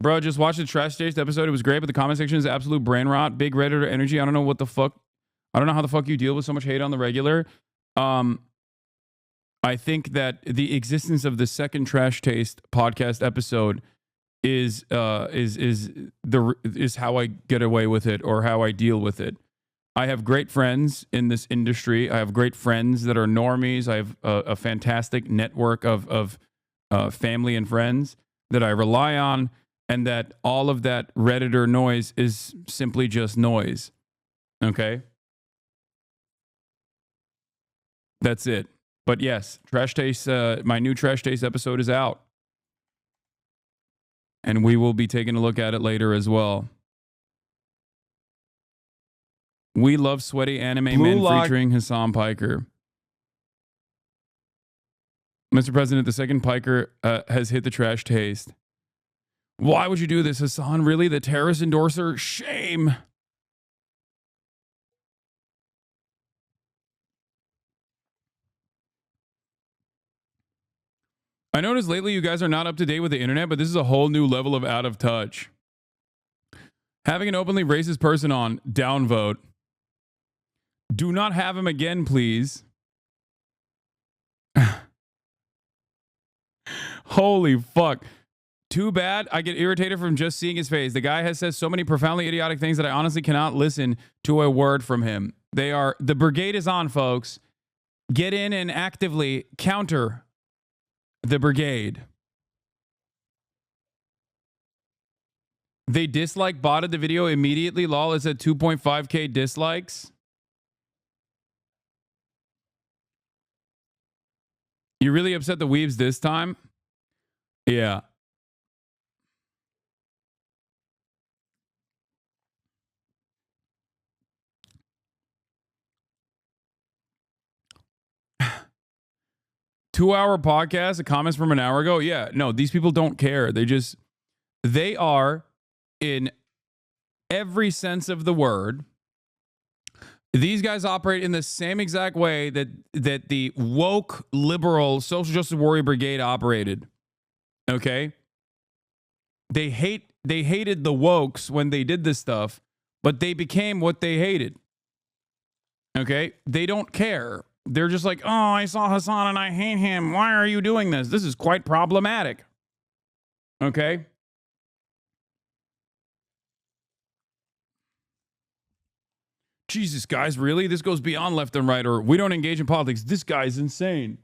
Bro, just watch the Trash Taste episode. It was great, but the comment section is absolute brain rot. Big Redditor energy. I don't know what the fuck. I don't know how the fuck you deal with so much hate on the regular. I think that the existence of the second Trash Taste podcast episode is how I get away with it or how I deal with it. I have great friends in this industry. I have great friends that are normies. I have a fantastic network of family and friends that I rely on, and that all of that Redditor noise is simply just noise. Okay? That's it. But yes, Trash Taste, my new Trash Taste episode is out. And we will be taking a look at it later as well. We love sweaty anime men featuring hasanpiker. Mr. President, the second piker has hit the Trash Taste. Why would you do this, Hasan? Really? The terrorist endorser? Shame. I noticed lately you guys are not up to date with the internet, but this is a whole new level of out of touch. Having an openly racist person on, downvote. Do not have him again, please. Holy fuck. Too bad I get irritated from just seeing his face. The guy has said so many profoundly idiotic things that I honestly cannot listen to a word from him. The brigade is on, folks. Get in and actively counter the brigade. They botted the video immediately. Lol, it's at 2.5k dislikes. You really upset the weebs this time? Yeah. Two-hour podcast, the comments from an hour ago. Yeah, no, these people don't care. They are, in every sense of the word, these guys operate in the same exact way that the woke, liberal, social justice warrior brigade operated. Okay? They hated the wokes when they did this stuff, but they became what they hated. Okay? They don't care. They're just like, oh, I saw Hasan and I hate him. Why are you doing this? This is quite problematic. Okay? Jesus, guys, really? This goes beyond left and right, or we don't engage in politics. This guy's insane.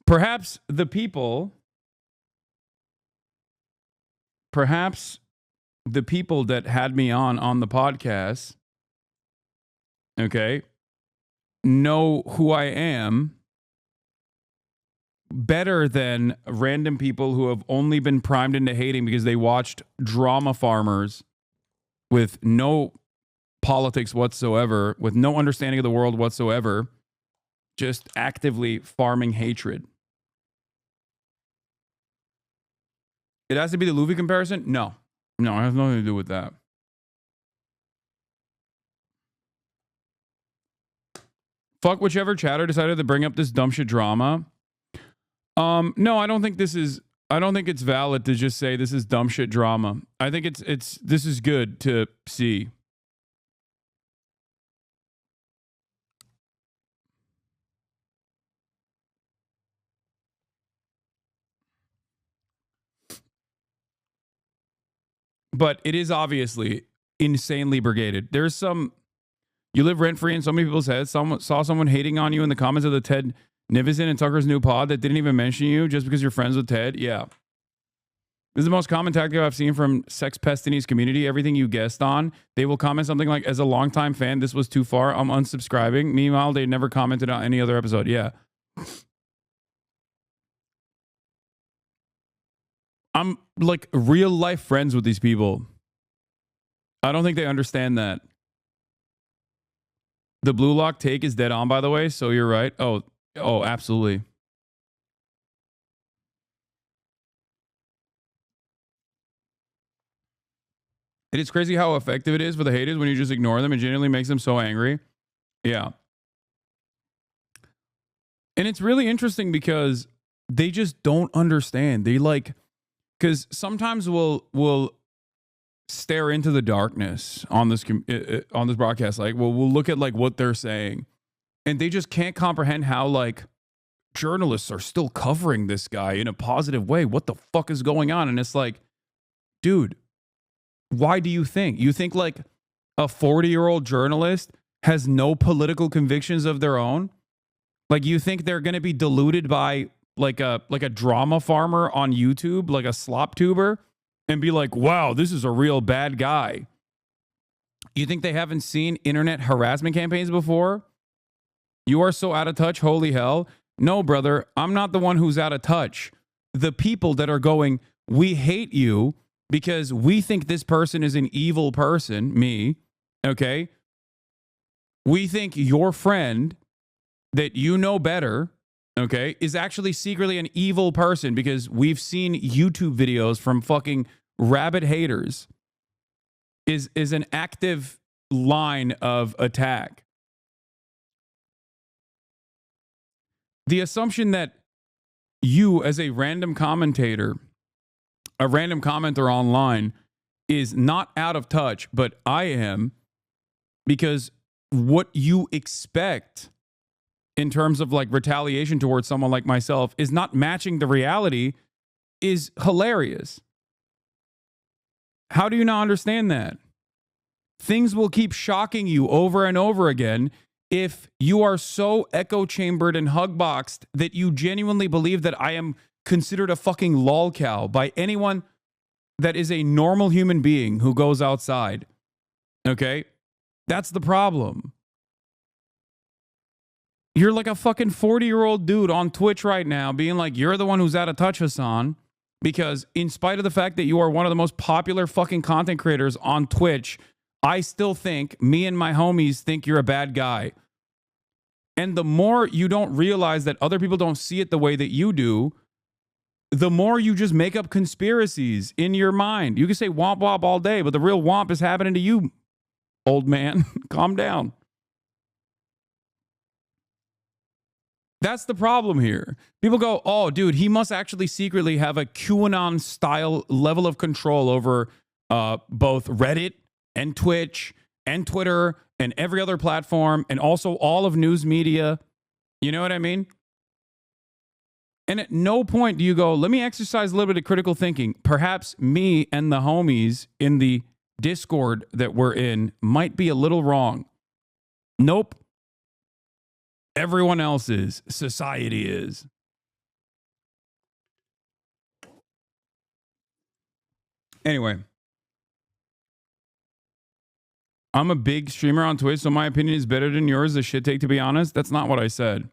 Perhaps the people that had me on the podcast, okay, know who I am better than random people who have only been primed into hating because they watched drama farmers with no politics whatsoever, with no understanding of the world whatsoever, just actively farming hatred. It has to be the Luffy comparison? No, it has nothing to do with that. Fuck whichever chatter decided to bring up this dumb shit drama. No, I don't think it's valid to just say this is dumb shit drama. I think this is good to see. But it is obviously insanely brigaded. There's some, you live rent free in so many people's heads. Someone saw someone hating on you in the comments of the Ted Nivison and Tucker's new pod that didn't even mention you just because you're friends with Ted. Yeah. This is the most common tactic I've seen from Sex Pestini's community. Everything you guessed on, they will comment something like, as a longtime fan, this was too far. I'm unsubscribing. Meanwhile, they never commented on any other episode. Yeah. I'm like real life friends with these people. I don't think they understand that. The Blue Lock take is dead on, by the way. So you're right. Oh, absolutely. It is crazy how effective it is for the haters when you just ignore them. It genuinely makes them so angry. Yeah. And it's really interesting because they just don't understand. They like, because sometimes we'll stare into the darkness on this on this broadcast. Like, well, we'll look at like what they're saying, and they just can't comprehend how like journalists are still covering this guy in a positive way. What the fuck is going on? And it's like, dude, why do you think like a 40-year-old journalist has no political convictions of their own? Like, you think they're going to be deluded by like a drama farmer on YouTube, like a slop tuber, and be like, wow, this is a real bad guy? You think they haven't seen internet harassment campaigns before? You are so out of touch, holy hell. No, brother, I'm not the one who's out of touch. The people that are going, we hate you because we think this person is an evil person, me, okay? We think your friend that you know better, okay, is actually secretly an evil person because we've seen YouTube videos from fucking rabid haters, is an active line of attack. The assumption that you, as a random commentator, a random commenter online, is not out of touch, but I am, because what you expect in terms of like retaliation towards someone like myself is not matching the reality, is hilarious. How do you not understand that? Things will keep shocking you over and over again if you are so echo chambered and hug boxed that you genuinely believe that I am considered a fucking lol cow by anyone that is a normal human being who goes outside. Okay? That's the problem. You're like a fucking 40-year-old dude on Twitch right now being like, you're the one who's out of touch, Hasan, because in spite of the fact that you are one of the most popular fucking content creators on Twitch, I still think, me and my homies think you're a bad guy. And the more you don't realize that other people don't see it the way that you do, the more you just make up conspiracies in your mind. You can say womp womp all day, but the real womp is happening to you, old man. Calm down. That's the problem here. People go, oh, dude, he must actually secretly have a QAnon style level of control over both Reddit and Twitch and Twitter and every other platform and also all of news media. You know what I mean? And at no point do you go, let me exercise a little bit of critical thinking. Perhaps me and the homies in the Discord that we're in might be a little wrong. Nope. Everyone else is. Society is. Anyway. I'm a big streamer on Twitch, so my opinion is better than yours. The shit take, to be honest. That's not what I said.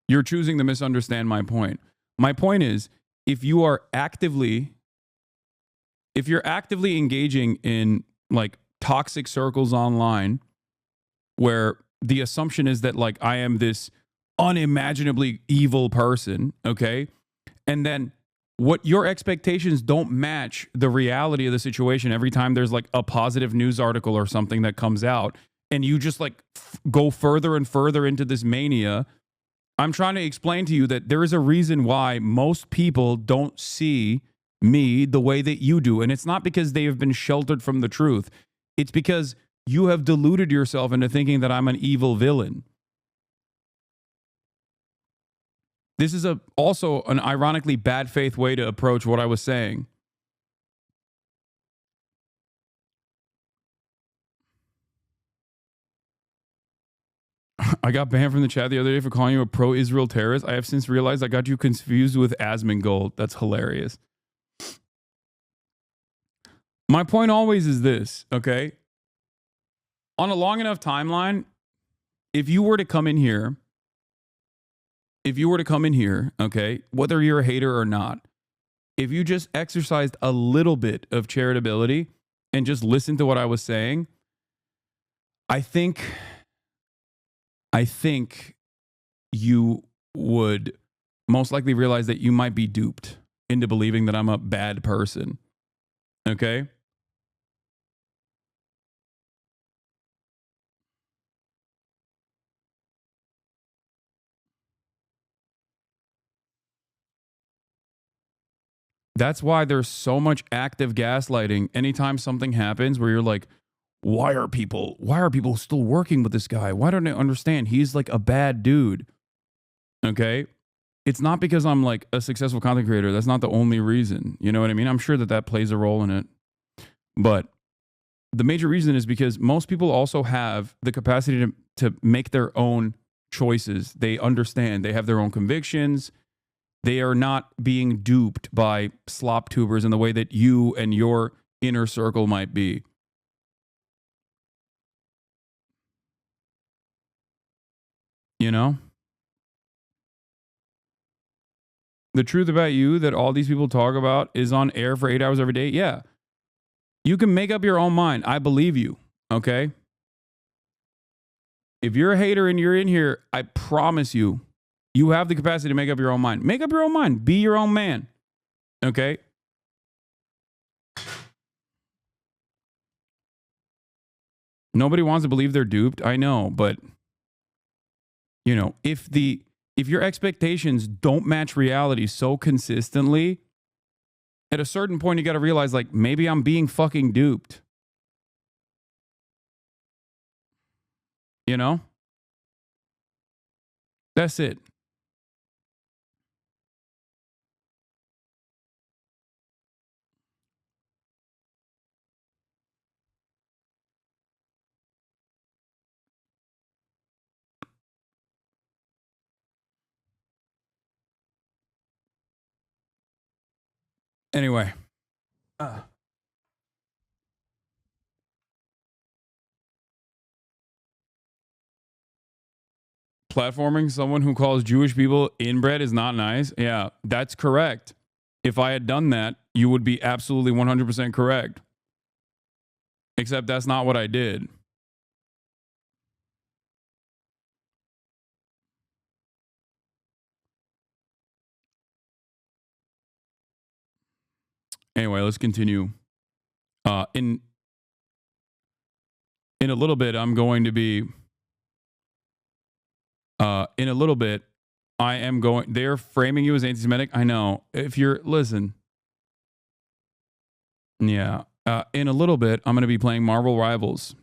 You're choosing to misunderstand my point. My point is, if you're actively engaging in like toxic circles online, where the assumption is that like I am this unimaginably evil person, okay? And then what your expectations don't match the reality of the situation every time there's like a positive news article or something that comes out, and you just like go further and further into this mania. I'm trying to explain to you that there is a reason why most people don't see me the way that you do. And it's not because they have been sheltered from the truth. It's because you have deluded yourself into thinking that I'm an evil villain. This is also an ironically bad faith way to approach what I was saying. I got banned from the chat the other day for calling you a pro-Israel terrorist. I have since realized I got you confused with Asmongold. That's hilarious. My point always is this, okay? On a long enough timeline, if you were to come in here, okay, whether you're a hater or not, if you just exercised a little bit of charitability and just listened to what I was saying, I think you would most likely realize that you might be duped into believing that I'm a bad person. Okay? That's why there's so much active gaslighting anytime something happens where you're like, why are people still working with this guy? Why don't I understand? He's like a bad dude. Okay? It's not because I'm like a successful content creator. That's not the only reason. You know what I mean? I'm sure that plays a role in it. But the major reason is because most people also have the capacity to make their own choices. They understand. They have their own convictions. They are not being duped by slop tubers in the way that you and your inner circle might be. You know? The truth about you that all these people talk about is on air for 8 hours every day. Yeah. You can make up your own mind. I believe you. Okay? If you're a hater and you're in here, I promise you, you have the capacity to make up your own mind. Make up your own mind. Be your own man. Okay? Nobody wants to believe they're duped. I know, but you know, if your expectations don't match reality so consistently, at a certain point you got to realize like maybe I'm being fucking duped. You know? That's it. Anyway. Platforming someone who calls Jewish people inbred is not nice. Yeah, that's correct. If I had done that, you would be absolutely 100% correct. Except that's not what I did. Anyway, let's continue. In a little bit, I'm going to be. In a little bit, I am going. They're framing you as anti-Semitic. I know. If you're listen. Yeah. In a little bit, I'm going to be playing Marvel Rivals.